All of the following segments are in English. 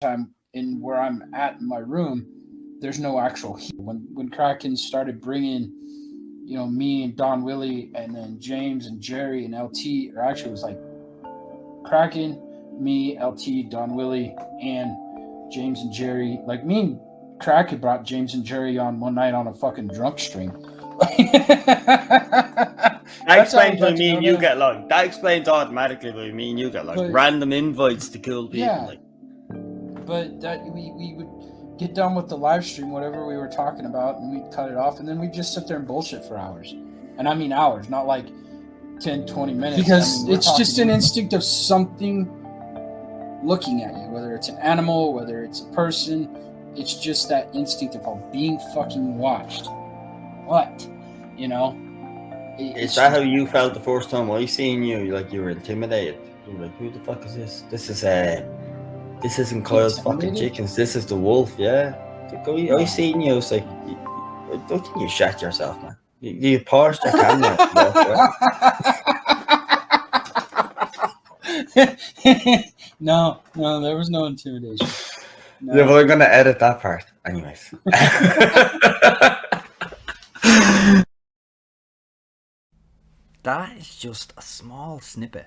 time in where I'm at in my room, there's no actual heat. When Kraken started bringing, me and Don Willie and then James and Jerry and LT, or actually it was like Kraken, me, LT, Don Willie, and James and Jerry. Like me and Kraken brought James and Jerry on one night on a fucking drunk stream. That That's how we explains why got to me know and you them. get along. That explains automatically why me and you get along. But Random invites to cool people, yeah, like. but that we would get done with the live stream, whatever we were talking about, and we'd cut it off, and then we'd just sit there and bullshit for hours. And I mean hours, not like 10, 20 minutes. Because it's just an instinct of something looking at you, whether it's an animal, whether it's a person. It's just that instinct of being fucking watched. What? You know? Is that how you felt the first time I seen you? Like you were intimidated. You were like, "Who the fuck is this? This isn't Kyle's fucking chickens. This is the wolf." Yeah. Like, I seen you. I was like, I don't think you shat yourself, man. You paused your camera. No, there was no intimidation. No. Yeah, well, I'm gonna edit that part, anyways. That is just a small snippet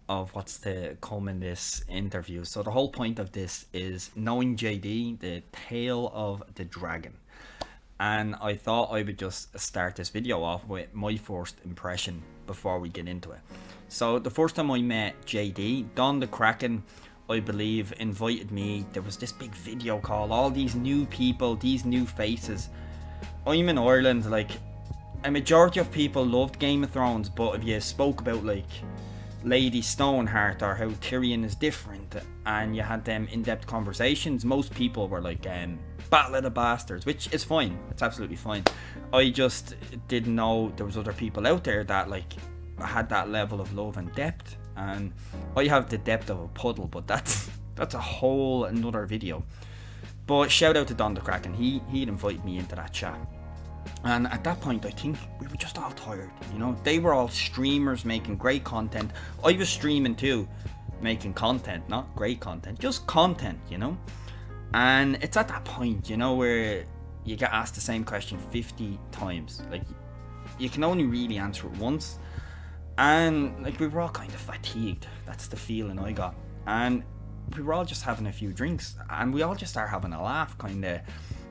of what's to come in this interview. So the whole point of this is knowing JD, the tale of the dragon. And I thought I would just start this video off with my first impression before we get into it. So the first time I met JD, Don the Kraken, I believe, invited me. There was this big video call, all these new people, these new faces. I'm in Ireland, like, a majority of people loved Game of Thrones, but if you spoke about like Lady Stoneheart or how Tyrion is different and you had them in-depth conversations, most people were like Battle of the Bastards, which is fine, it's absolutely fine. I just didn't know there was other people out there that like had that level of love and depth, and I have the depth of a puddle, but that's a whole another video. But shout out to Don the Kraken, he'd invited me into that chat. And at that point, I think we were just all tired, you know. They were all streamers making great content. I was streaming too, making content, not great content, just content, you know. And it's at that point, you know, where you get asked the same question 50 times. Like, you can only really answer it once. And, like, we were all kind of fatigued. That's the feeling I got. And we were all just having a few drinks. And we all just started having a laugh, kind of,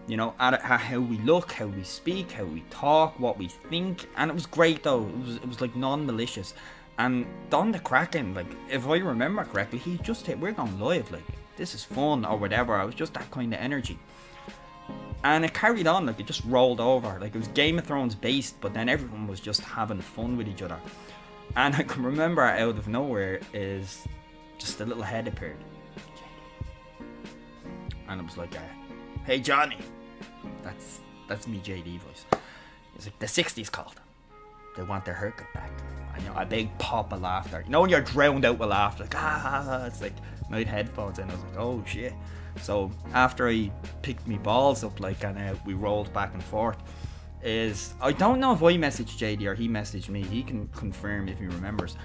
you know, at how we look, how we speak, how we talk, what we think. And it was great though. It was like non-malicious. And Don the Kraken, like, if I remember correctly, he just hit, we're going live, like, this is fun or whatever. I was just that kind of energy. And it carried on, like, it just rolled over. Like, it was Game of Thrones based, but then everyone was just having fun with each other. And I can remember out of nowhere is just a little head appeared. And it was like, hey Johnny. That's me, JD voice. It's like the 60s called. They want their haircut back. And you know, a big pop of laughter. You know when you're drowned out with laughter, like it's like I had headphones in. I was like, oh shit. So after I picked me balls up, like, and we rolled back and forth, is I don't know if I messaged JD or he messaged me. He can confirm if he remembers.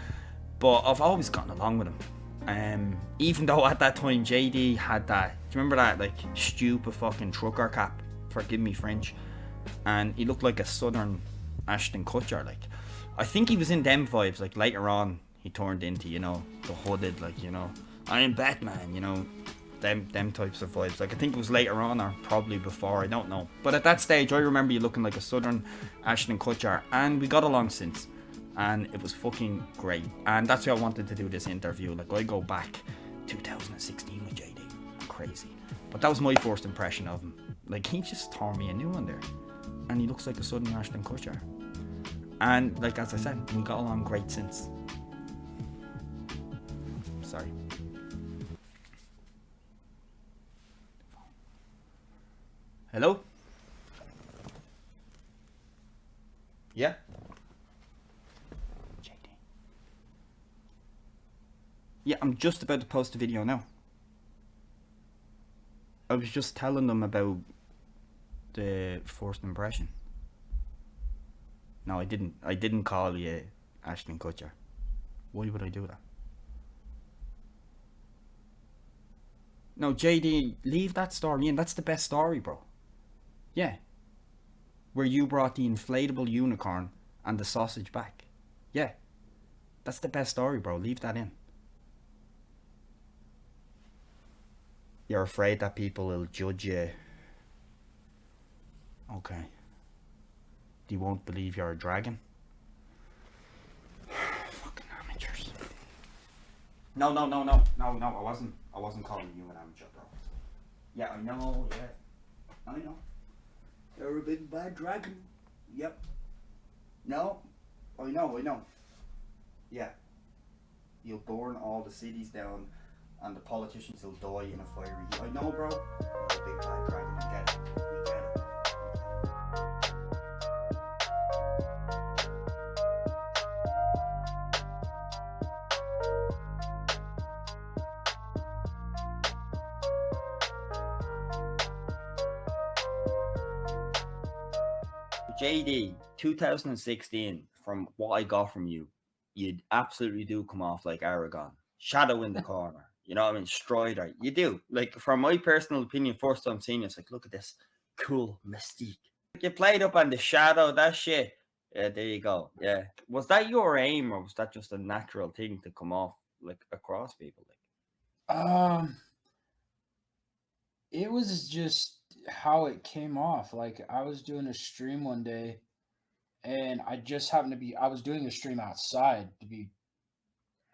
But I've always gotten along with him. Even though at that time JD had that, do you remember that like stupid fucking trucker cap? Forgive me French. And he looked like a southern Ashton Kutcher. Like, I think he was in them vibes. Like later on he turned into, you know, the hooded, like, you know, I'm Batman, you know, them types of vibes. Like, I think it was later on or probably before, I don't know. But at that stage I remember you looking like a southern Ashton Kutcher, and we got along since. And it was fucking great. And that's why I wanted to do this interview. Like, I go back 2016 with JD. Crazy. But that was my first impression of him. Like, he just tore me a new one there. And he looks like a southern Ashton Kutcher. And, like, as I said, we got along great since. Sorry. Hello? Yeah? JD. Yeah, I'm just about to post a video now. I was just telling them about the first impression. No, I didn't call you Ashton Kutcher. Why would I do that? No, JD, leave that story in. That's the best story, bro. Yeah. Where you brought the inflatable unicorn and the sausage back. Yeah. That's the best story, bro. Leave that in. You're afraid that people will judge you. Okay. They won't believe you're a dragon. Fucking amateurs. No. I wasn't calling you an amateur, bro. Yeah, I know. Yeah, I know. You're a big bad dragon. Yep. No, I know. Yeah. You'll burn all the cities down, and the politicians will die in a fiery. I know, bro. You're a big bad dragon. We get it. We get it. JD, 2016, from what I got from you, you absolutely do come off like Aragon. Shadow in the corner. You know what I mean? Strider. You do. Like, from my personal opinion, first time seeing you, it's like, look at this cool mystique. You played up on the shadow, that shit. Yeah, there you go. Yeah. Was that your aim, or was that just a natural thing to come off, like, across people? Um, it was just how it came off. Like I was doing a stream one day, and I just happened to be. I was doing a stream outside to be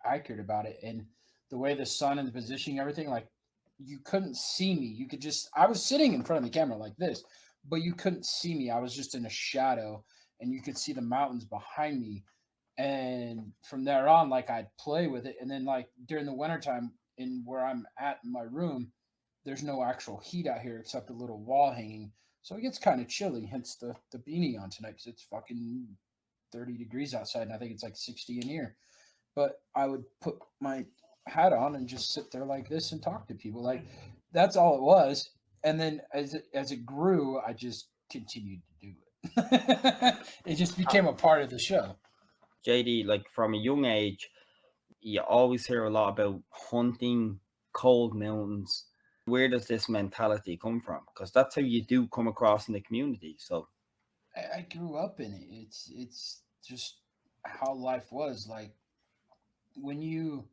accurate about it, and the way the sun and the positioning, everything, like you couldn't see me. You could just. I was sitting in front of the camera like this, but you couldn't see me. I was just in a shadow, and you could see the mountains behind me. And from there on, like I'd play with it, and then like during the wintertime in where I'm at in my room, there's no actual heat out here except a little wall hanging, so it gets kind of chilly. Hence the beanie on tonight because it's fucking 30 degrees outside, and I think it's like 60 in here. But I would put my hat on and just sit there like this and talk to people. Like that's all it was. And then as it grew, I just continued to do it. It just became a part of the show. JD, like, from a young age, you always hear a lot about hunting, cold mountains. Where does this mentality come from? Because that's how you do come across in the community. So I grew up in it. It's just how life was. Like when you,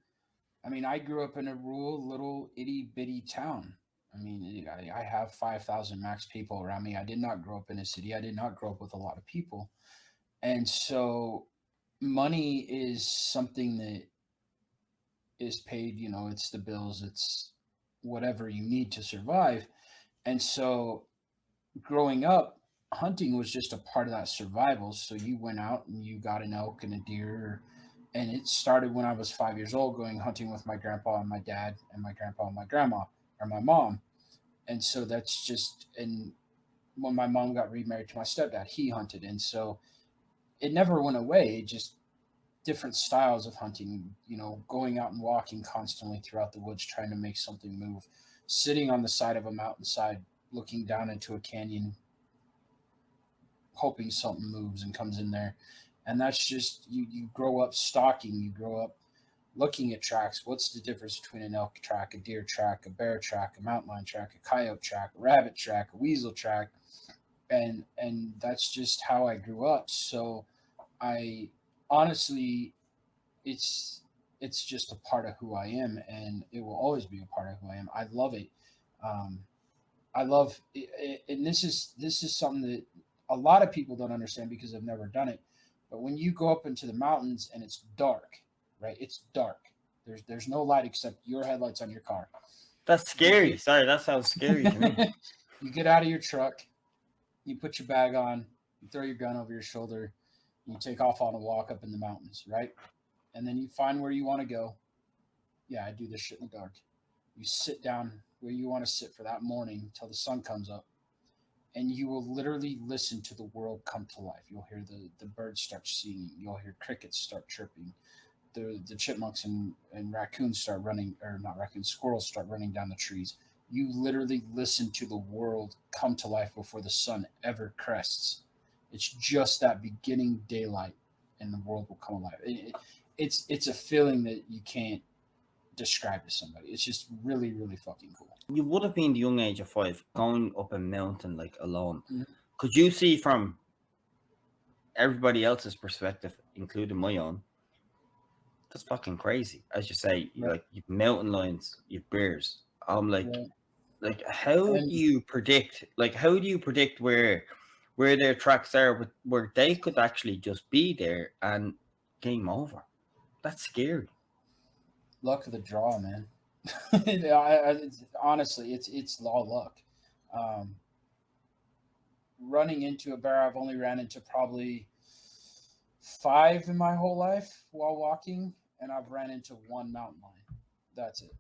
I mean, I grew up in a rural little itty bitty town. I mean, I have 5,000 max people around me. I did not grow up in a city. I did not grow up with a lot of people. And so money is something that is paid, it's the bills, it's whatever you need to survive. And so growing up, hunting was just a part of that survival. So you went out and you got an elk and a deer. And it started when I was 5 years old, going hunting with my grandpa and my dad and my grandpa and my grandma or my mom. And so that's just, and when my mom got remarried to my stepdad, he hunted. And so it never went away. It just different styles of hunting, going out and walking constantly throughout the woods, trying to make something move, sitting on the side of a mountainside, looking down into a canyon, hoping something moves and comes in there. And that's just, you grow up stalking, you grow up looking at tracks. What's the difference between an elk track, a deer track, a bear track, a mountain lion track, a coyote track, a rabbit track, a weasel track? And that's just how I grew up. So I honestly, it's just a part of who I am, and it will always be a part of who I am. I love it. Um, I love, and this is something that a lot of people don't understand because I've never done it. But when you go up into the mountains and it's dark, right? It's dark. There's no light except your headlights on your car. that's scary. Sorry, that sounds scary to me. You get out of your truck, you put your bag on, you throw your gun over your shoulder, you take off on a walk up in the mountains, right? And then you find where you want to go. Yeah, I do this shit in the dark. You sit down where you want to sit for that morning until the sun comes up, and you will literally listen to the world come to life. You'll hear the birds start singing. You'll hear crickets start chirping. The chipmunks and raccoons start running, or not raccoons, squirrels start running down the trees. You literally listen to the world come to life before the sun ever crests. It's just that beginning daylight, and the world will come alive. It's a feeling that describe to somebody. It's just really, really fucking cool. You would have been the young age of 5 going up a mountain like alone. Mhm. Could you see from everybody else's perspective, including my own? That's fucking crazy. As you say, Right. like you've mountain lions, you've bears. I'm Right. like how And do you predict? Like how do you predict where their tracks are, where they could actually just be there and game over? That's scary. luck of the draw, man. Honestly, it's all luck. Um, Running into a bear, I've only ran into probably 5 in my whole life while walking, and I've ran into 1 mountain lion. That's it.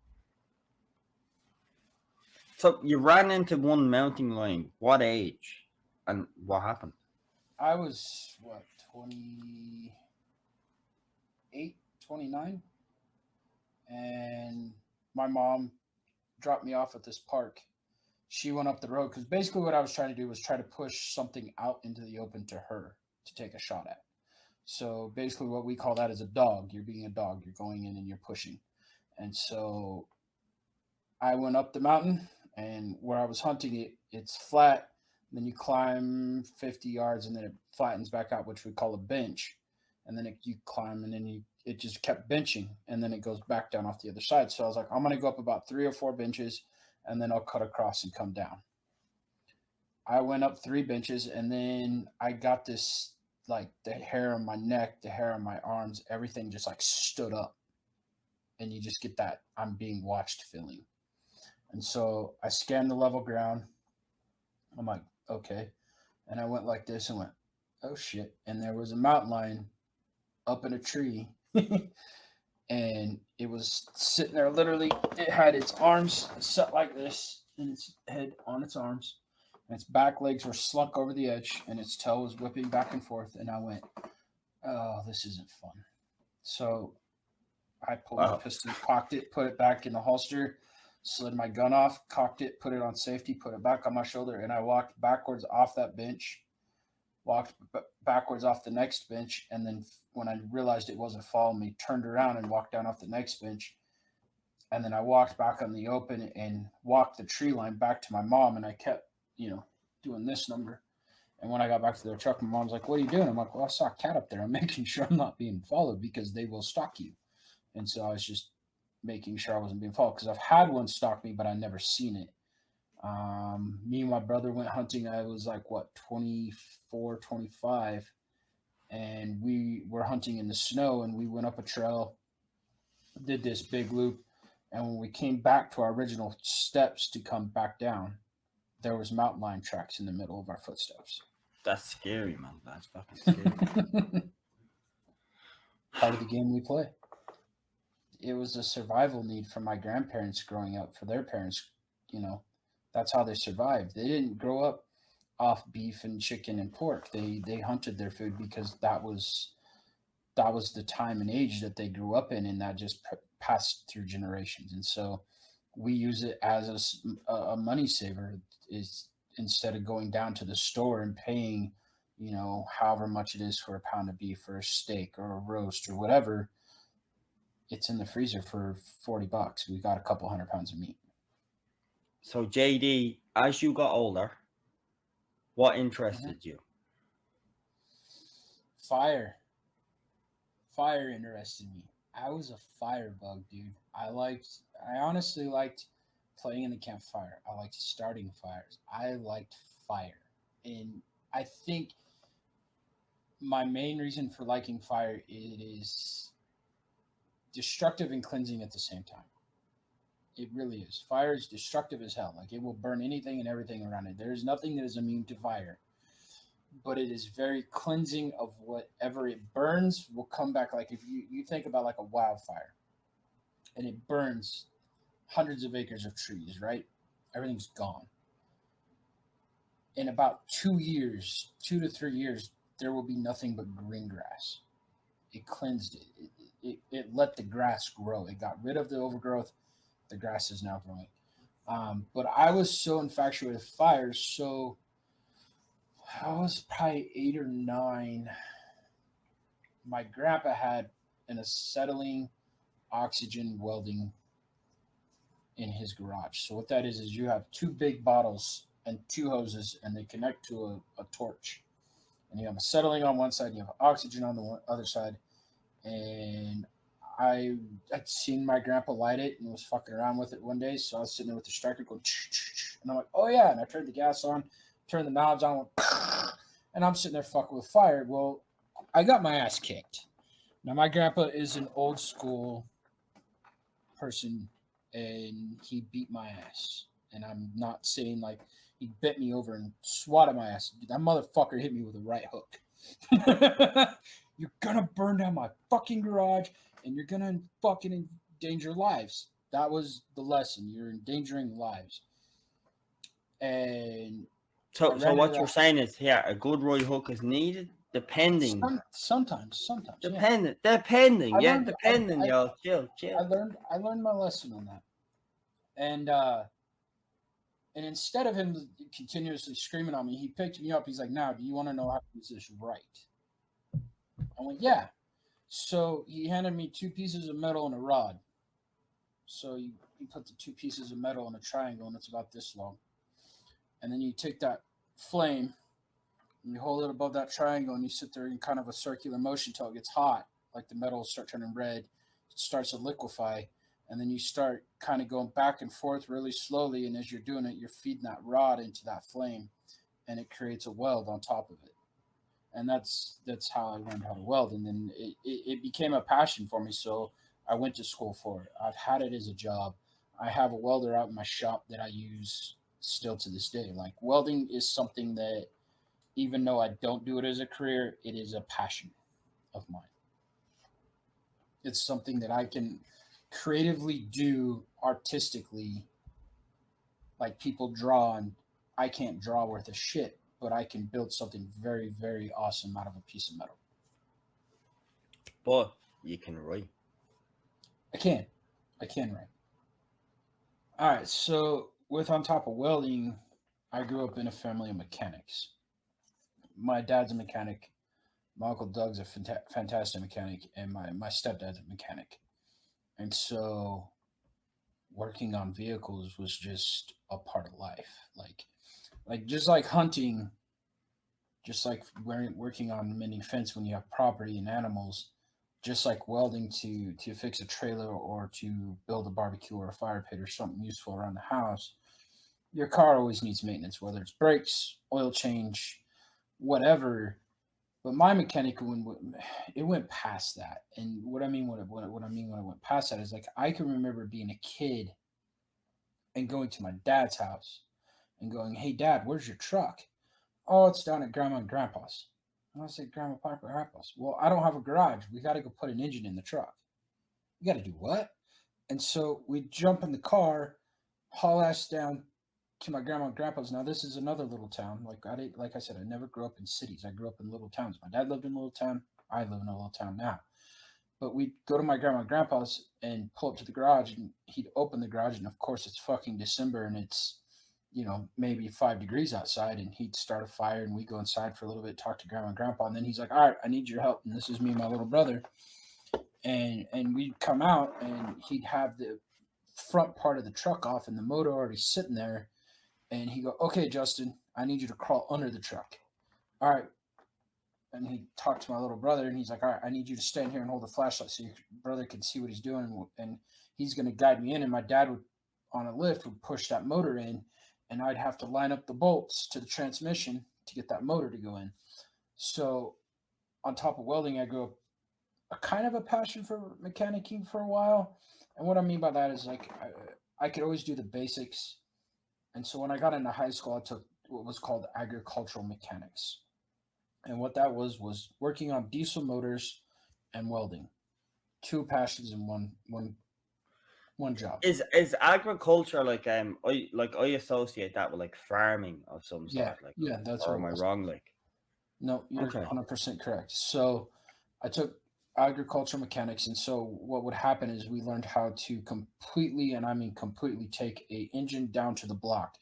So you ran into one mountain lion. What age? And what happened? I was what 28, 29, and my mom dropped me off at this park. She went up the road because basically what I was trying to do was try to push something out into the open to her to take a shot at. So basically, what we call that is a dog. You're being a dog. You're going in and you're pushing. And so I went up the mountain, and where I was hunting it's flat. Then you climb 50 yards, and then it flattens back out, which we call a bench. And then you climb, and then it just kept benching, and then it goes back down off the other side. So I was like, I'm gonna go up about 3 or 4 benches, and then I'll cut across and come down. I went up 3 benches, and then I got this like the hair on my neck, the hair on my arms, everything just like stood up, and you just get that I'm being watched feeling. And so I scanned the level ground. I'm like, okay. And I went like this and went, oh shit. And there was a mountain lion up in a tree. And it was sitting there literally. It had its arms set like this and its head on its arms. And its back legs were slunk over the edge and its tail was whipping back and forth. And I went, oh, this isn't fun. So I pulled my pistol, cocked it, put it back in the holster, slid my gun off, cocked it, put it on safety, put it back on my shoulder, and I walked backwards off that bench, walked backwards off the next bench, and then when I realized it wasn't following me, turned around and walked down off the next bench. And then I walked back on the open and walked the tree line back to my mom, and I kept, doing this number. And when I got back to their truck, my mom's like, what are you doing? I'm like, well, I saw a cat up there. I'm making sure I'm not being followed because they will stalk you. And so I was just making sure I wasn't being followed because I've had one stalk me, but I never seen it. Me and my brother went hunting. I was like, 24, 25. And we were hunting in the snow, and we went up a trail, did this big loop. And when we came back to our original steps to come back down, there was mountain lion tracks in the middle of our footsteps. That's scary, man. That's fucking scary. Part of the game we play. It was a survival need for my grandparents growing up, for their parents. That's how they survived. They didn't grow up off beef and chicken and pork. They hunted their food because that was the time and age that they grew up in, and that just passed through generations. And so we use it as a money saver. Is instead of going down to the store and paying, however much it is for a pound of beef or a steak or a roast or whatever, it's in the freezer for $40. We got a couple 100 pounds of meat. So JD, as you got older, what interested you? Fire interested me. I was a firebug, dude. I honestly liked playing in the campfire. I liked starting fires. I liked fire. And I think my main reason for liking fire, it is destructive and cleansing at the same time. It really is. Fire is destructive as hell. Like, it will burn anything and everything around it. There is nothing that is immune to fire. But it is very cleansing of whatever it burns will come back. Like, if you think about like a wildfire and it burns hundreds of acres of trees, right? Everything's gone. In about 2 years, 2 to 3 years, there will be nothing but green grass. It cleansed it. It let the grass grow. It got rid of the overgrowth. The grass is now growing. But I was so infatuated with fire. So I was probably 8 or 9. My grandpa had an acetylene oxygen welding in his garage. So what that is you have two big bottles and two hoses, and they connect to a torch. And you have acetylene on one side, and you have oxygen on the other side. And I had seen my grandpa light it and was fucking around with it one day. So I was sitting there with the striker going, and I'm like, oh yeah. And I turned the gas on, turned the knobs on, went, and I'm sitting there fucking with fire. Well, I got my ass kicked. Now, my grandpa is an old school person, and he beat my ass. And I'm not saying like he bent me over and swatted my ass. That motherfucker hit me with a right hook. You're gonna burn down my fucking garage, and you're gonna fucking endanger lives. That was the lesson. You're endangering lives. And So what you're saying is, yeah, a good right hook is needed, depending. Sometimes. Depending, Yeah. depending, yo. Chill. I learned my lesson on that. And instead of him continuously screaming on me, he picked me up. He's like, now, do you want to know how to use this right? I went, yeah. So he handed me 2 pieces of metal and a rod. So you put the 2 pieces of metal in a triangle, and it's about this long. And then you take that flame, and you hold it above that triangle, and you sit there in kind of a circular motion till it gets hot, like the metal will start turning red. It starts to liquefy. And then you start kind of going back and forth really slowly. And as you're doing it, you're feeding that rod into that flame, and it creates a weld on top of it. And that's how I learned how to weld. And then it became a passion for me. So I went to school for it. I've had it as a job. I have a welder out in my shop that I use still to this day. Like, welding is something that, even though I don't do it as a career, it is a passion of mine. It's something that I can creatively do artistically, like people draw, and I can't draw worth a shit, but I can build something very, very awesome out of a piece of metal. But you can write. I can write. All right, so with on top of welding, I grew up in a family of mechanics. My dad's a mechanic. My uncle Doug's a fantastic mechanic, and my stepdad's a mechanic. And so working on vehicles was just a part of life. Like just like hunting, just like working on mending fence when you have property and animals, just like welding to fix a trailer or to build a barbecue or a fire pit or something useful around the house. Your car always needs maintenance, whether it's brakes, oil change, whatever. But my mechanic, it went past that. And what I mean when it went past that is, like, I can remember being a kid and going to my dad's house and going, "Hey, Dad, where's your truck?" "Oh, it's down at Grandma and Grandpa's." And I said, "Grandma, Papa, Grandpa's." "Well, I don't have a garage. We got to go put an engine in the truck." "You got to do what?" And so we jump in the car, haul ass down to my grandma and grandpa's. Now, this is another little town. Like I said, I never grew up in cities. I grew up in little towns. My dad lived in a little town. I live in a little town now. But we'd go to my grandma and grandpa's and pull up to the garage, and he'd open the garage, and of course it's fucking December, and it's, maybe 5 degrees outside, and he'd start a fire, and we go inside for a little bit, talk to grandma and grandpa, and then he's like, "All right, I need your help." And this is me and my little brother. And we'd come out, and he'd have the front part of the truck off and the motor already sitting there. And he'd go, "Okay, Justin, I need you to crawl under the truck." "All right." And he talked to my little brother, and he's like, "All right, I need you to stand here and hold the flashlight so your brother can see what he's doing, and he's going to guide me in." And my dad would, on a lift, would push that motor in, and I'd have to line up the bolts to the transmission to get that motor to go in. So on top of welding, I grew up a kind of a passion for mechanicking for a while. And what I mean by that is, like, I could always do the basics. And so when I got into high school, I took what was called agricultural mechanics. And what that was working on diesel motors and welding. 2 passions in one job. Is agriculture like I associate that with like farming of some sort? Yeah, that's or what am it I was. wrong? Like, No, you're Okay. 100% correct. So I took agricultural mechanics, and so what would happen is we learned how to completely, and I mean completely, take a engine down to the block.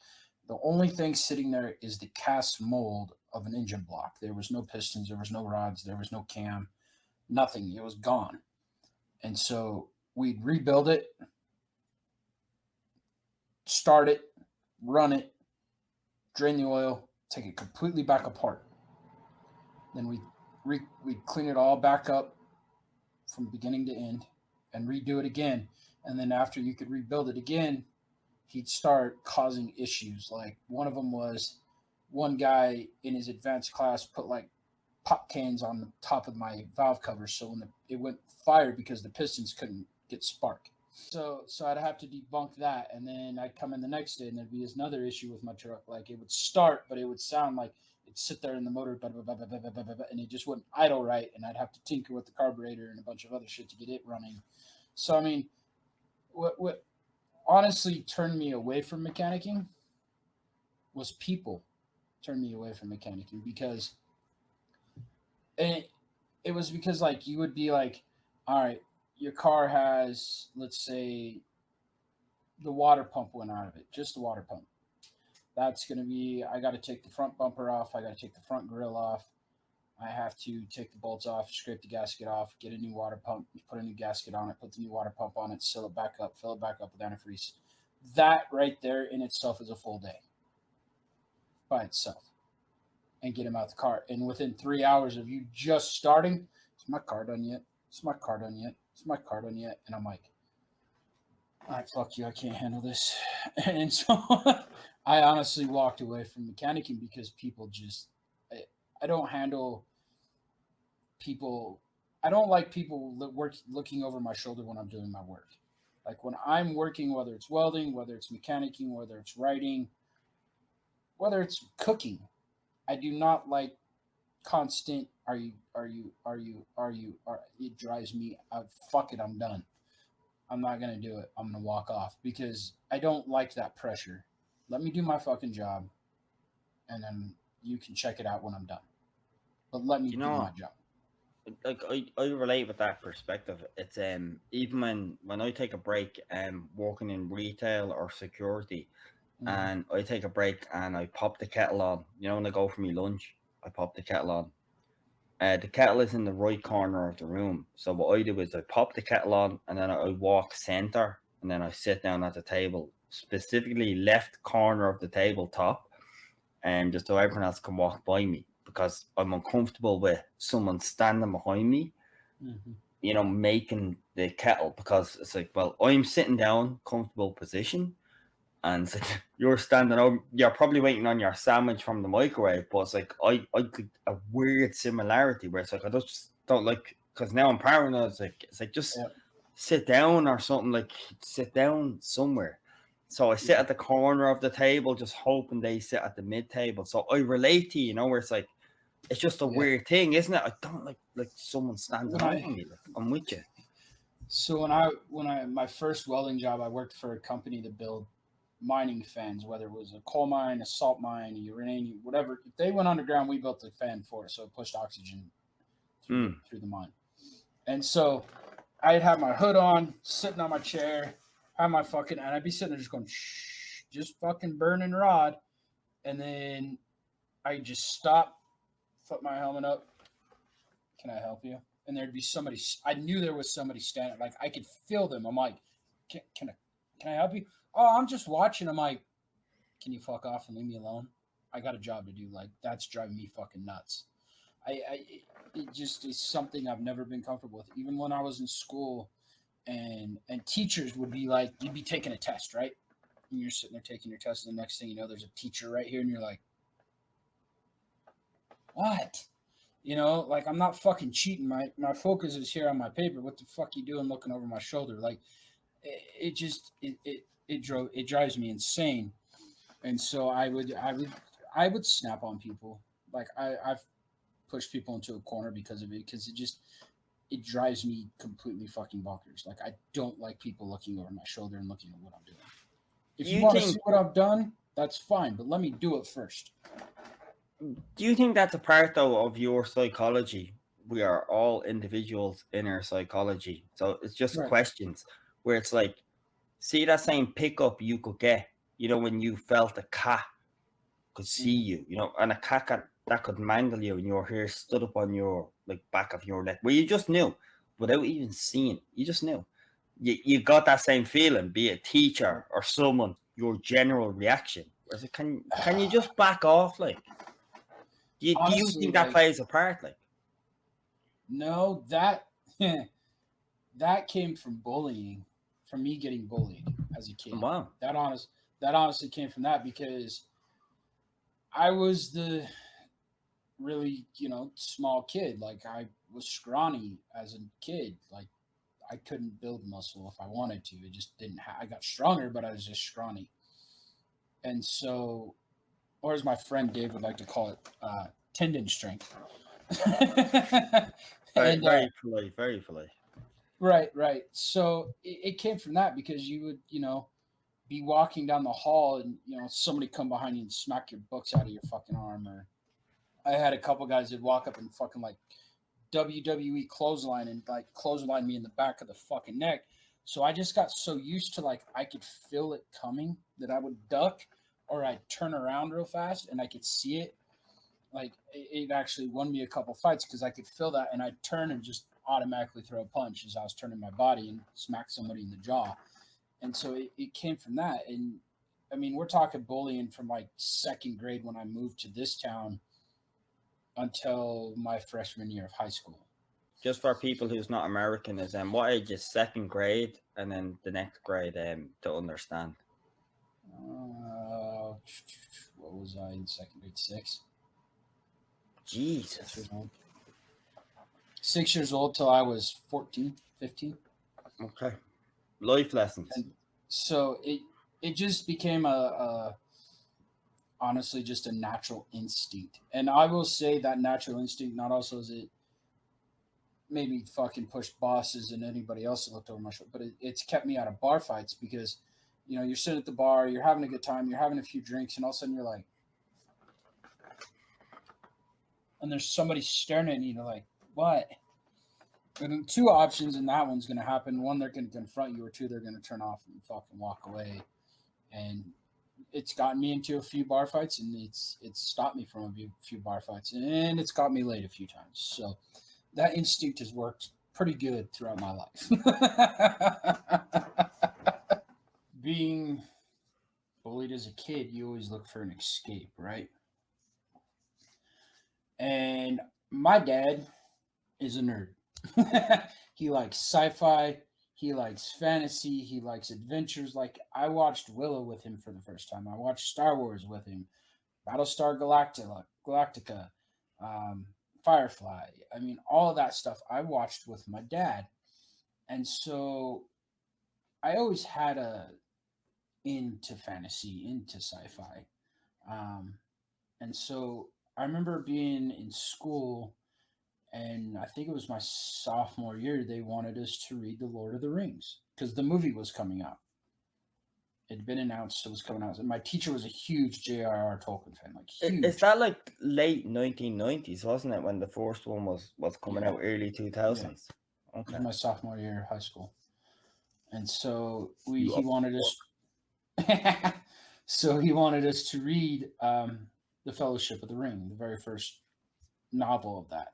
The only thing sitting there is the cast mold of an engine block. There was no pistons, there was no rods, there was no cam, nothing. It was gone. And so we'd rebuild it, start it, run it, drain the oil, take it completely back apart. Then we clean it all back up from beginning to end and redo it again. And then after you could rebuild it again, he'd start causing issues. Like one of them was one guy in his advanced class put like pop cans on the top of my valve cover, so when it went fired because the pistons couldn't get spark. So I'd have to debunk that, and then I'd come in the next day, and there'd be another issue with my truck. Like it would start, but it would sound like it'd sit there in the motor, and it just wouldn't idle right, and I'd have to tinker with the carburetor and a bunch of other shit to get it running. So I mean, what honestly turned me away from mechanicking was people turned me away from mechanicking because it was because like you would be like, all right, your car has, let's say, the water pump went out of it, just the water pump. That's going to be, I got to take the front bumper off. I got to take the front grill off. I have to take the bolts off, scrape the gasket off, get a new water pump, put a new gasket on it, put the new water pump on it, seal it back up, fill it back up with antifreeze. That right there in itself is a full day by itself. And get him out the car. And within 3 hours of you just starting, is my car done yet? Is my car done yet? Is my car done yet? And I'm like, all right, fuck you, I can't handle this. And so I honestly walked away from mechanicking because people just, I don't handle people. I don't like people looking over my shoulder when I'm doing my work. Like when I'm working, whether it's welding, whether it's mechanicking, whether it's writing, whether it's cooking, I do not like constant. It drives me out. Fuck it, I'm done. I'm not gonna do it. I'm gonna walk off because I don't like that pressure. Let me do my fucking job, and then you can check it out when I'm done. But let me do my job. Like I relate with that perspective. It's even when I take a break working in retail or security, and I take a break and I pop the kettle on. You know, when I go for my lunch, I pop the kettle on. The kettle is in the right corner of the room. So what I do is I pop the kettle on and then I walk center and then I sit down at the table, specifically left corner of the tabletop, and just so everyone else can walk by me because I'm uncomfortable with someone standing behind me, you know, making the kettle because it's like, well, I'm sitting down, comfortable position. And it's like, you're standing up, you're probably waiting on your sandwich from the microwave, but it's like I could a weird similarity where it's like I just don't like because now I'm paranoid. It's like just sit down or something, like sit down somewhere. So I sit at the corner of the table, just hoping they sit at the mid table. So I relate to you know where it's like it's just a weird thing, isn't it? I don't like someone standing over me. Like, I'm with you. So when I my first welding job, I worked for a company that built mining fans, whether it was a coal mine, a salt mine, a uranium, whatever. If they went underground, we built the fan for it, so it pushed oxygen through the mine. And so I'd have my hood on, sitting on my chair, and I'd be sitting there just going, shh, just fucking burning rod. And then I just stop, put my helmet up. Can I help you? And there'd be somebody. I knew there was somebody standing. Like I could feel them. I'm like, can I help you? Oh, I'm just watching. I'm like, can you fuck off and leave me alone? I got a job to do. Like that's driving me fucking nuts. It just is something I've never been comfortable with. Even when I was in school, and teachers would be like, you'd be taking a test, right? And you're sitting there taking your test, and the next thing you know, there's a teacher right here, and you're like, what? You know, like I'm not fucking cheating. My focus is here on my paper. What the fuck you doing looking over my shoulder? Like it drives me insane. And so I would snap on people. Like I've pushed people into a corner because of it, because it drives me completely fucking bonkers. Like I don't like people looking over my shoulder and looking at what I'm doing. If you want to see what I've done, that's fine, but let me do it first. Do you think that's a part though of your psychology? We are all individuals in our psychology, so it's just questions where it's like, see that same pickup you could get, you know, when you felt a cat could see you, you know, and a cat that could mangle you, and your hair stood up on your like back of your neck, where you just knew without even seeing, you just knew. You got that same feeling, be it a teacher or someone your general reaction? Or is it, can you just back off? Like, do you Honestly, think that like, plays a part? Like, no, that that came from bullying, from me getting bullied as a kid. wow, That honestly came from that because I was the really, small kid. Like I was scrawny as a kid. Like I couldn't build muscle if I wanted to. It just didn't. I got stronger, but I was just scrawny. And so, or as my friend Dave would like to call it, tendon strength. very, and very polite, very polite. right. So it came from that because you would, be walking down the hall and somebody come behind you and smack your books out of your fucking arm. Or I had a couple guys that walk up and fucking like WWE clothesline and like clothesline me in the back of the fucking neck. So I just got so used to like I could feel it coming that I would duck or I'd turn around real fast and I could see it. Like it actually won me a couple fights because I could feel that and I'd turn and just automatically throw a punch as I was turning my body and smack somebody in the jaw. And so it came from that. And I mean, we're talking bullying from like second grade when I moved to this town until my freshman year of high school. Just for people who's not American, is what age is second grade, and then the next grade to understand. What was I in second grade? 6. Jesus. 6 years old. 6 years old till I was 14, 15. Okay. Life lessons. And so it just became honestly just a natural instinct. And I will say that natural instinct not also as it made me fucking push bosses and anybody else that looked over my shoulder, but it's kept me out of bar fights because you're sitting at the bar, you're having a good time, you're having a few drinks, and all of a sudden you're like, and there's somebody staring at you, like, what? And then 2 options, and that one's going to happen. 1, they're going to confront you, or 2, they're going to turn off and fucking walk away. And it's gotten me into a few bar fights, and it's stopped me from a few bar fights, and it's got me laid a few times. So that instinct has worked pretty good throughout my life. Being bullied as a kid, you always look for an escape, right? And my dad is a nerd. He likes sci-fi, he likes fantasy, he likes adventures. Like I watched Willow with him for the first time. I watched Star Wars with him, Battlestar Galactica, Firefly. I mean, all of that stuff I watched with my dad. And so I always had into fantasy, into sci-fi. And so I remember being in school, and I think it was my sophomore year, they wanted us to read The Lord of the Rings because the movie was coming out. It had been announced it was coming out. And my teacher was a huge J.R.R. Tolkien fan, like huge. Is that like late 1990s, wasn't it, when the first one was coming out, early 2000s? Yeah. Okay. It was my sophomore year of high school. And so he wanted us he wanted us to read The Fellowship of the Ring, the very first novel of that.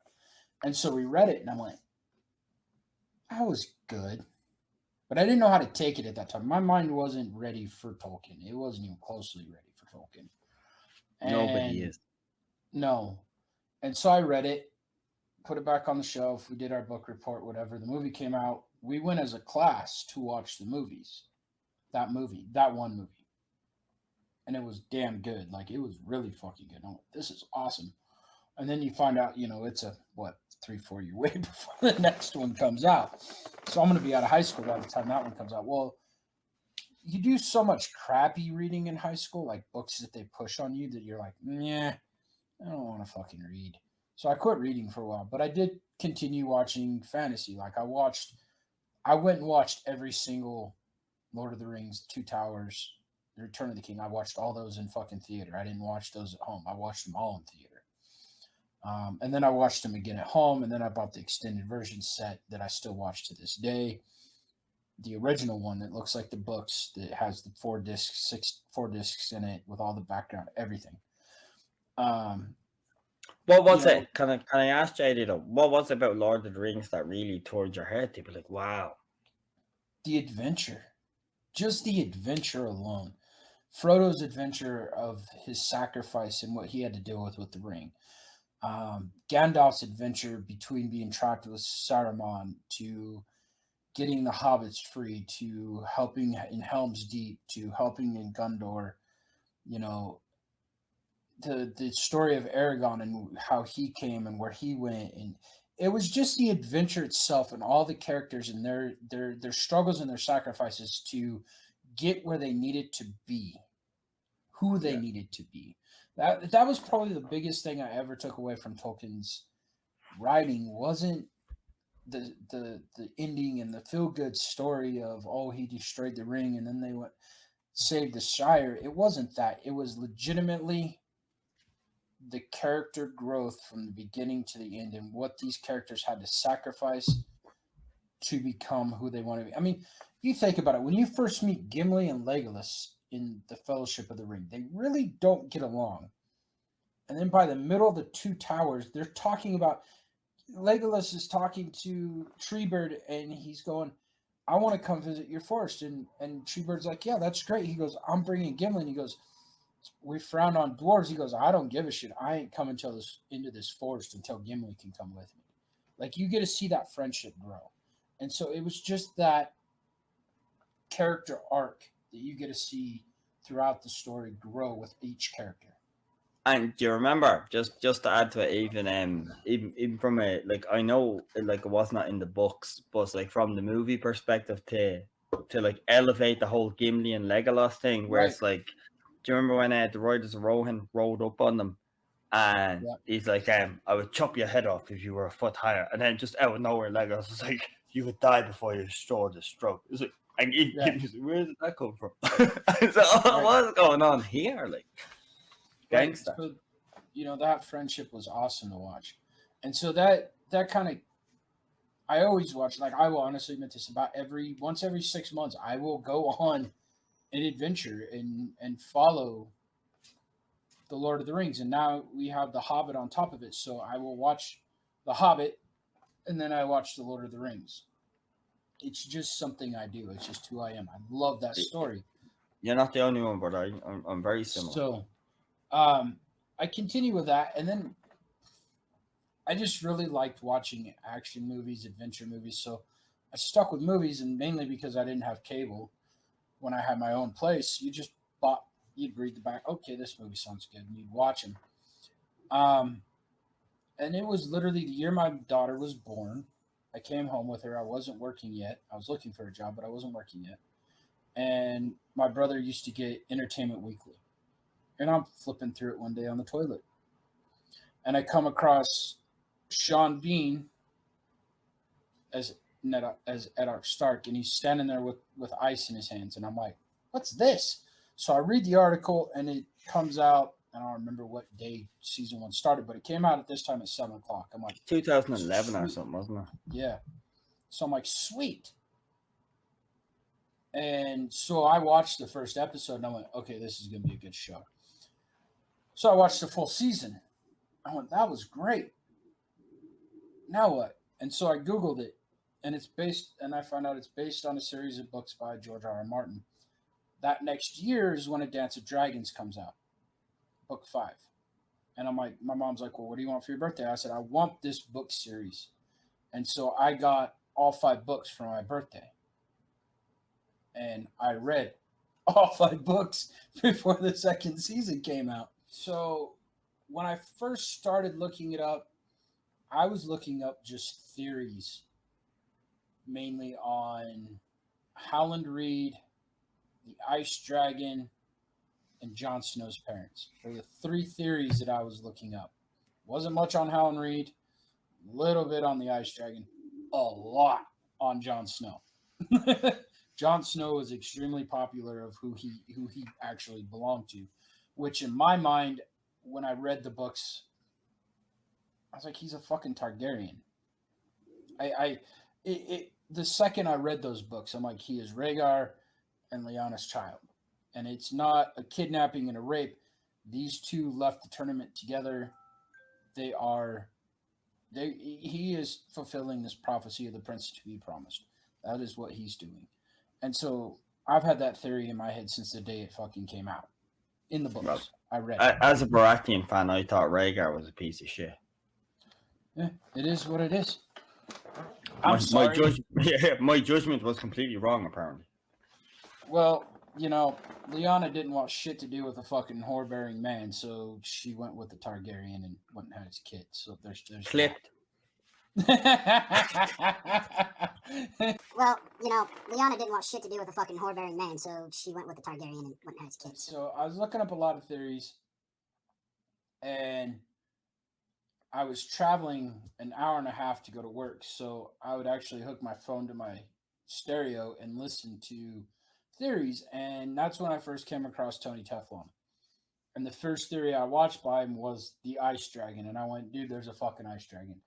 And so we read it, and I went, that was good. But I didn't know how to take it at that time. My mind wasn't ready for Tolkien. It wasn't even closely ready for Tolkien. Nobody is. No. And so I read it, put it back on the shelf. We did our book report, whatever. The movie came out. We went as a class to watch the movies. That one movie. And it was damn good. Like, it was really fucking good. I'm like, this is awesome. And then you find out, it's a, 3-4 year wait before the next one comes out. So I'm going to be out of high school by the time that one comes out. Well, you do so much crappy reading in high school, like books that they push on you that you're like, yeah, I don't want to fucking read. So I quit reading for a while, but I did continue watching fantasy. Like I went and watched every single Lord of the Rings, Two Towers, The Return of the King. I watched all those in fucking theater. I didn't watch those at home. I watched them all in theater. And then I watched them again at home, and then I bought the extended version set that I still watch to this day. The original one that looks like the books, that has the 4 discs in it with all the background, everything. What was it? Can I ask JD though? What was it about Lord of the Rings that really tore your head to be like, wow? The adventure. Just the adventure alone. Frodo's adventure of his sacrifice and what he had to deal with the ring. Gandalf's adventure between being trapped with Saruman to getting the hobbits free to helping in Helm's Deep to helping in Gondor. You know, the story of Aragon and how he came and where he went, and it was just the adventure itself and all the characters and their struggles and their sacrifices to get where they needed to be, who they needed to be. That was probably the biggest thing I ever took away from Tolkien's writing. Wasn't the ending and the feel good story of, oh, he destroyed the ring and then they went saved the Shire. It wasn't that. It was legitimately the character growth from the beginning to the end and what these characters had to sacrifice to become who they want to be. I mean, you think about it. When you first meet Gimli and Legolas in the Fellowship of the Ring, they really don't get along. And then by the middle of the Two Towers, they're talking about Legolas is talking to Treebird and he's going, I want to come visit your forest. And Treebird's like, yeah, that's great. He goes, I'm bringing Gimli. And he goes, we frown on dwarves. He goes, I don't give a shit. I ain't coming into this forest until Gimli can come with me. Like, you get to see that friendship grow. And so it was just that character arc that you get to see throughout the story grow with each character. And do you remember, just to add to it, even from a, like, I know like it was not in the books, but like from the movie perspective to like elevate the whole Gimli and Legolas thing, where it's like, do you remember when the Riders of Rohan rode up on them, and he's like, I would chop your head off if you were a foot higher, and then just out of nowhere, Legolas was like, you would die before you restored the stroke. It's like, and Gimli's like, where did that come from? So what's going on here, like? Gangster. So, you know, that friendship was awesome to watch. And so that kind of, I always watch, like, I will honestly admit this, about once every 6 months, I will go on an adventure and follow the Lord of the Rings. And now we have the Hobbit on top of it. So I will watch the Hobbit and then I watch the Lord of the Rings. It's just something I do. It's just who I am. I love that story. You're not the only one, but I'm very similar. So, I continue with that, and then I just really liked watching action movies, adventure movies. So I stuck with movies, and mainly because I didn't have cable when I had my own place. You'd read the back. Okay, this movie sounds good, and you'd watch them. And it was literally the year my daughter was born. I came home with her. I wasn't working yet. I was looking for a job, but I wasn't working yet. And my brother used to get Entertainment Weekly. And I'm flipping through it one day on the toilet. And I come across Sean Bean as Eddard Stark, and he's standing there with ice in his hands. And I'm like, what's this? So I read the article, and it comes out, I don't remember what day season 1 started, but it came out at this time at 7 o'clock. I'm like, 2011 or something, wasn't it? Yeah. So I'm like, sweet. And so I watched the first episode, and I went, okay, this is going to be a good show. So I watched the full season. I went, that was great. Now what? And so I Googled it, and I found out it's based on a series of books by George R. R. Martin. That next year is when A Dance of Dragons comes out, book 5. And I'm like, my mom's like, well, what do you want for your birthday? I said, I want this book series. And so I got all 5 books for my birthday. And I read all 5 books before the second season came out. So when I first started looking it up, I was looking up just theories, mainly on Howland Reed, the Ice Dragon, and Jon Snow's parents. They're the 3 theories that I was looking up. Wasn't much on Howland Reed, a little bit on the Ice Dragon, a lot on Jon Snow. Jon Snow is extremely popular of who he actually belonged to, which in my mind, when I read the books, I was like, he's a fucking Targaryen. The second I read those books, I'm like, he is Rhaegar and Lyanna's child. And it's not a kidnapping and a rape. These two left the tournament together. He is fulfilling this prophecy of the prince to be promised. That is what he's doing. And so I've had that theory in my head since the day it fucking came out. In the books. Well, I read it. As a Baratheon fan, I thought Rhaegar was a piece of shit. Yeah, it is what it is. My sorry. my judgment was completely wrong, apparently. Well, Lyanna didn't want shit to do with a fucking whore-bearing man, so she went with the Targaryen and went and had his kid. So there's Clipped. Well, Lyanna didn't want shit to do with a fucking whore-bearing man, so she went with the Targaryen and went and had his kids. So I was looking up a lot of theories, and I was traveling an hour and a half to go to work, so I would actually hook my phone to my stereo and listen to theories, and that's when I first came across Tony Teflon. And the first theory I watched by him was the ice dragon, and I went, dude, there's a fucking ice dragon.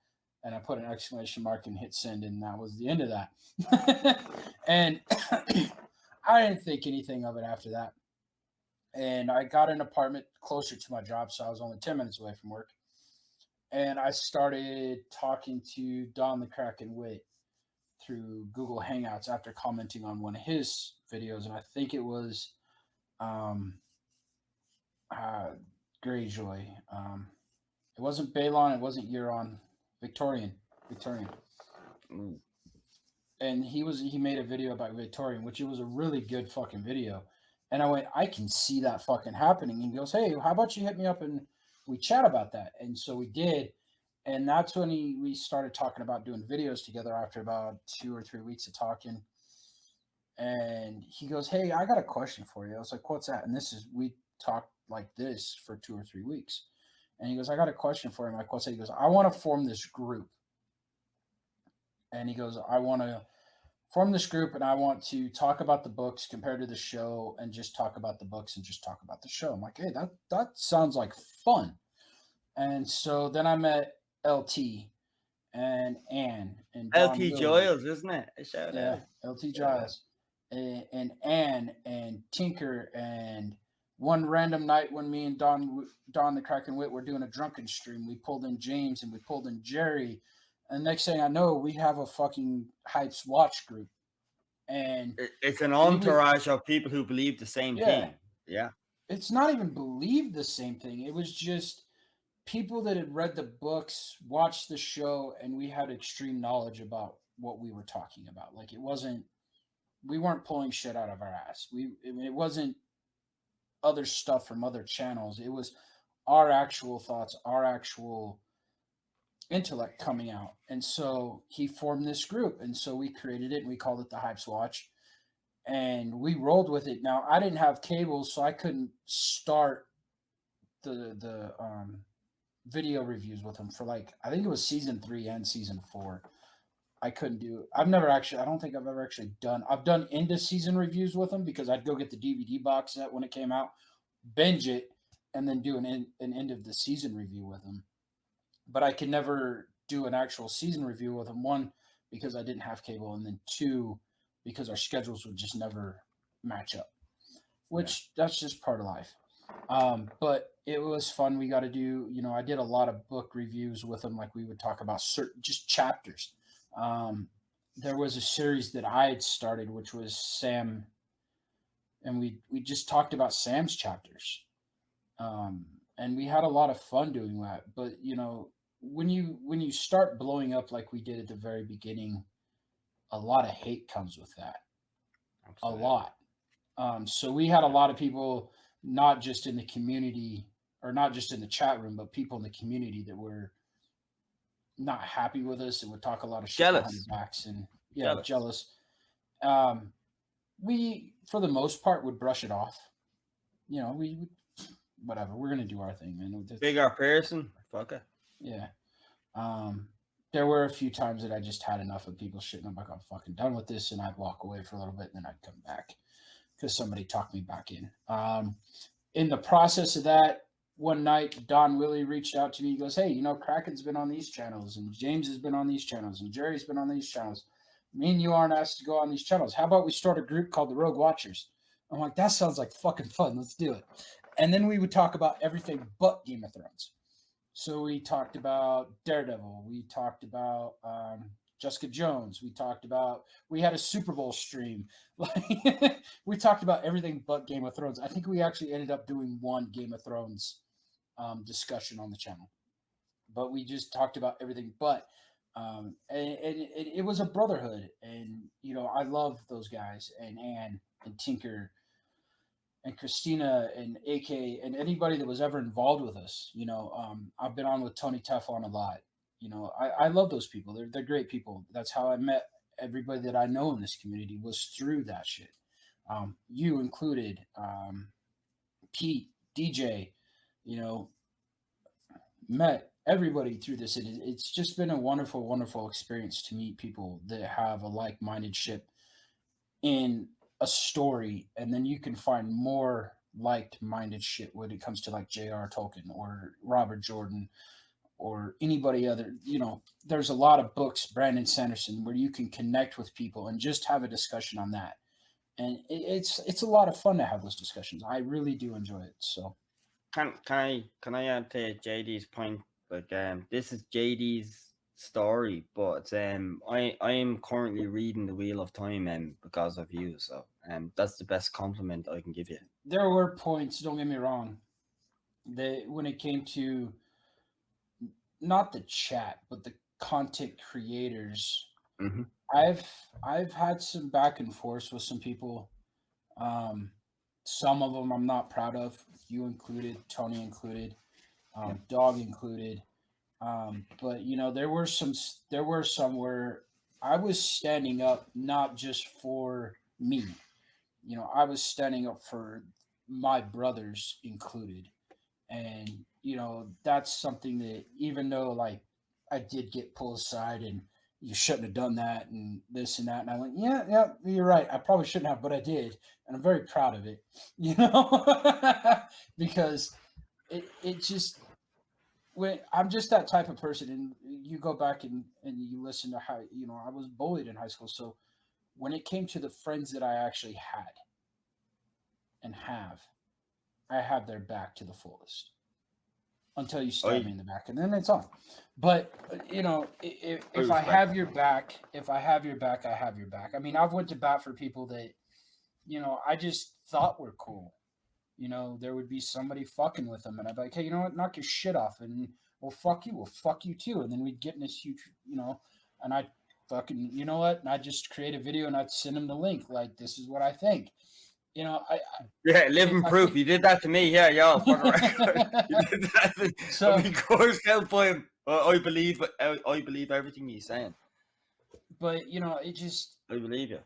And I put an exclamation mark and hit send, and that was the end of that. And I didn't think anything of it after that. And I got an apartment closer to my job, so I was only 10 minutes away from work. And I started talking to Don the Kraken Witt through Google Hangouts after commenting on one of his videos. And I think it was Greyjoy. It wasn't Balon, it wasn't Euron. Victorian. Ooh. And he made a video about Victorian, which it was a really good fucking video. And I went, I can see that fucking happening. And he goes, hey, how about you hit me up and we chat about that? And so we did. And that's when we started talking about doing videos together after about 2 or 3 weeks of talking. And he goes, hey, I got a question for you. I was like, what's that? And we talked like this for 2 or 3 weeks. And he goes, I got a question for him. Like, what's that? He goes, I want to form this group. And he goes, I want to form this group and I want to talk about the books compared to the show and just talk about the books and just talk about the show. I'm like, hey, that sounds like fun. And so then I met LT and Anne. And LT Giles, isn't it? Shout out. LT Giles. And Anne and Tinker, and one random night when me and Don the Kraken Witt were doing a drunken stream, we pulled in James and we pulled in Jerry, and next thing I know, we have a fucking Hypes Watch group, and it's an entourage of people who believe the same thing. Yeah, it's not even believe the same thing. It was just people that had read the books, watched the show, and we had extreme knowledge about what we were talking about. Like, we weren't pulling shit out of our ass. It wasn't other stuff from other channels. It was our actual thoughts, our actual intellect coming out. And so he formed this group. And so we created it and we called it the Hypes Watch. And we rolled with it. Now, I didn't have cable, so I couldn't start the video reviews with him for I think it was season 3 and season 4. I couldn't do. I don't think I've ever actually done. I've done end of season reviews with him because I'd go get the DVD box set when it came out, binge it, and then do an end of the season review with him. But I could never do an actual season review with him. 1, because I didn't have cable, and then 2, because our schedules would just never match up. Which that's just part of life. But it was fun. We got to do. I did a lot of book reviews with him. Like, we would talk about certain just chapters. There was a series that I had started, which was Sam, and we just talked about Sam's chapters. And we had a lot of fun doing that. But when you start blowing up like we did at the very beginning, a lot of hate comes with that. Absolutely. A lot. So we had a lot of people, not just in the community or not just in the chat room, but people in the community that were not happy with us and would talk a lot of shit behind our backs and jealous. We, for the most part, would brush it off. We would, whatever. We're gonna do our thing, man. Big R Pearson, fuck it. Yeah. There were a few times that I just had enough of people shitting. I'm like, I'm fucking done with this, and I'd walk away for a little bit, and then I'd come back because somebody talked me back in. In the process of that, one night, Don Willie reached out to me. He goes, hey, Kraken's been on these channels, and James has been on these channels, and Jerry's been on these channels. Me and you aren't asked to go on these channels. How about we start a group called the Rogue Watchers? I'm like, that sounds like fucking fun. Let's do it. And then we would talk about everything but Game of Thrones. So we talked about Daredevil. We talked about Jessica Jones. We had a Super Bowl stream. Like we talked about everything but Game of Thrones. I think we actually ended up doing one Game of Thrones discussion on the channel, but we just talked about everything but. And it was a brotherhood, and I love those guys, and Anne and Tinker and Christina and AK and anybody that was ever involved with us. I've been on with Tony Teflon a lot. I love those people. They're great people. That's how I met everybody that I know in this community, was through that shit. You included, Pete, DJ, met everybody through this. It's just been a wonderful, wonderful experience to meet people that have a like-minded ship in a story, and then you can find more like-minded shit when it comes to like J.R. Tolkien or Robert Jordan or anybody other. There's a lot of books, Brandon Sanderson, where you can connect with people and just have a discussion on that. And it's a lot of fun to have those discussions. I really do enjoy it. So Can I add to JD's point? Like, this is JD's story, but I am currently reading The Wheel of Time because of you. So that's the best compliment I can give you. There were points, don't get me wrong, that when it came to not the chat, but the content creators, Mhm. I've had some back and forth with some people. Some of them I'm not proud of. You included, Tony included, Dog included. But there were some where I was standing up not just for me. I was standing up for my brothers included. And that's something that, even though like I did get pulled aside and you shouldn't have done that and this and that, and I went, yeah, you're right, I probably shouldn't have, but I did, and I'm very proud of it. Because it just, when I'm just that type of person, and you go back and you listen to how I was bullied in high school. So when it came to the friends that I actually had and I have their back to the fullest until you stab me in the back, and then it's on. But if I have your back, I have your back. I mean, I've went to bat for people that I just thought were cool. There would be somebody fucking with them, and I'd be like, hey, you know what, knock your shit off, and well, fuck you too, and then we'd get in this huge, and I'd fucking, you know what, and I'd just create a video and I'd send them the link, like, this is what I think. Living proof. You did that to me. Yeah. For the record. You did that. So of course, help him. I believe everything he's saying. But it just, I believe you.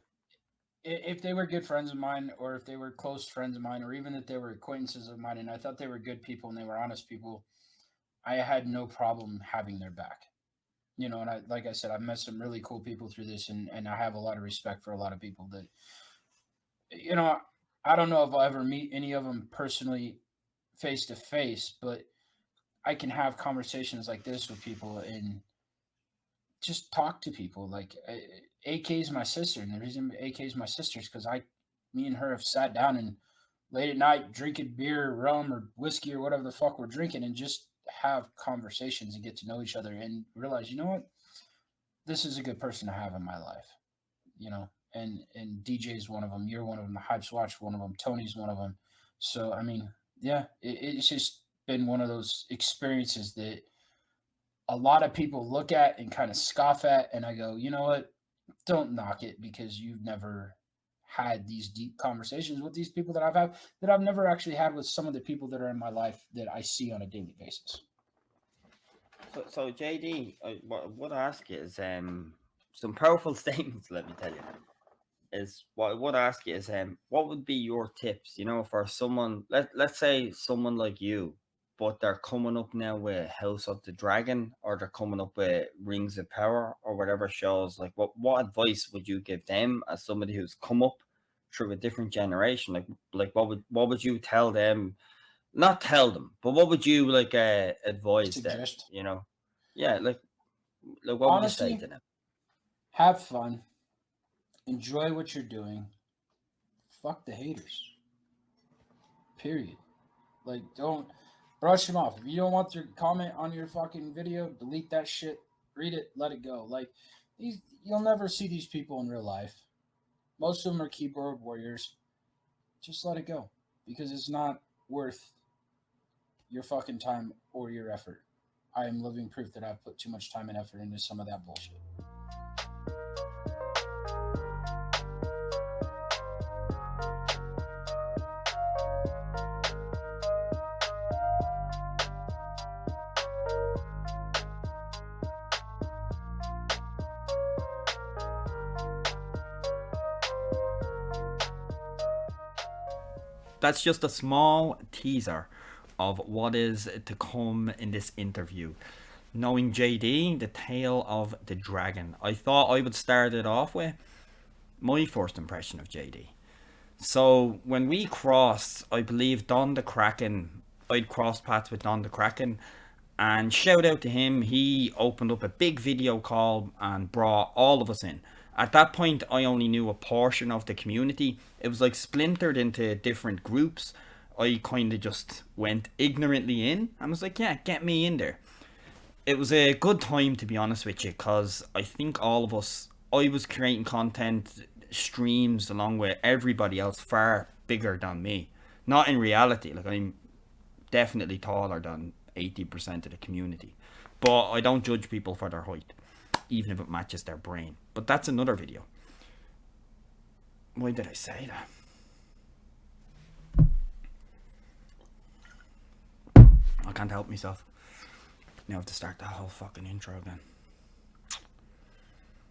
If they were good friends of mine, or if they were close friends of mine, or even if they were acquaintances of mine, and I thought they were good people and they were honest people, I had no problem having their back. And like I said, I've met some really cool people through this, and I have a lot of respect for a lot of people that, I don't know if I'll ever meet any of them personally face to face, but I can have conversations like this with people and just talk to people. Like, AK is my sister, and the reason AK is my sister is because me and her have sat down and late at night drinking beer, rum, or whiskey, or whatever the fuck we're drinking, and just have conversations and get to know each other and realize, you know what, this is a good person to have in my life. And DJ is one of them. You're one of them. The Hypes Watch one of them. Tony's one of them. So I mean, yeah, it's just been one of those experiences that a lot of people look at and kind of scoff at, and I go, you know what, don't knock it, because you've never had these deep conversations with these people that I've never actually had with some of the people that are in my life that I see on a daily basis. So JD, what I ask you is some powerful statements. Let me tell you, is what I would ask you is what would be your tips? For someone, let's say someone like you, but they're coming up now with House of the Dragon, or they're coming up with Rings of Power, or whatever shows. Like, what advice would you give them as somebody who's come up through a different generation? Like what would you tell them? Not tell them, but what would you advise Suggest them? Yeah, like what honestly, would you say to them? Have fun, enjoy what you're doing. Fuck the haters. Period. Like, don't brush them off. If you don't want their comment on your fucking video, delete that shit. Read it, let it go. Like, You'll never see these people in real life. Most of them are keyboard warriors. Just let it go because it's not worth your fucking time or your effort. I am living proof that I've put too much time and effort into some of that bullshit. That's just a small teaser of what is to come in this interview. Knowing JD, the tale of the dragon. I thought I would start it off with my first impression of JD. So when we crossed, I believe Don the Kraken, I'd crossed paths with Don the Kraken, and shout out to him. He opened up a big video call and brought all of us in. At that point, I only knew a portion of the community. It was like splintered into different groups. I kind of just went ignorantly in and was like, yeah, get me in there. It was a good time, to be honest with you, because I think all of us, I was creating content, streams along with everybody else far bigger than me. Not in reality, like I'm definitely taller than 80% of the community. But I don't judge people for their height, even if it matches their brain. But that's another video. Why did I say that? I can't help myself. Now I have to start that whole fucking intro again.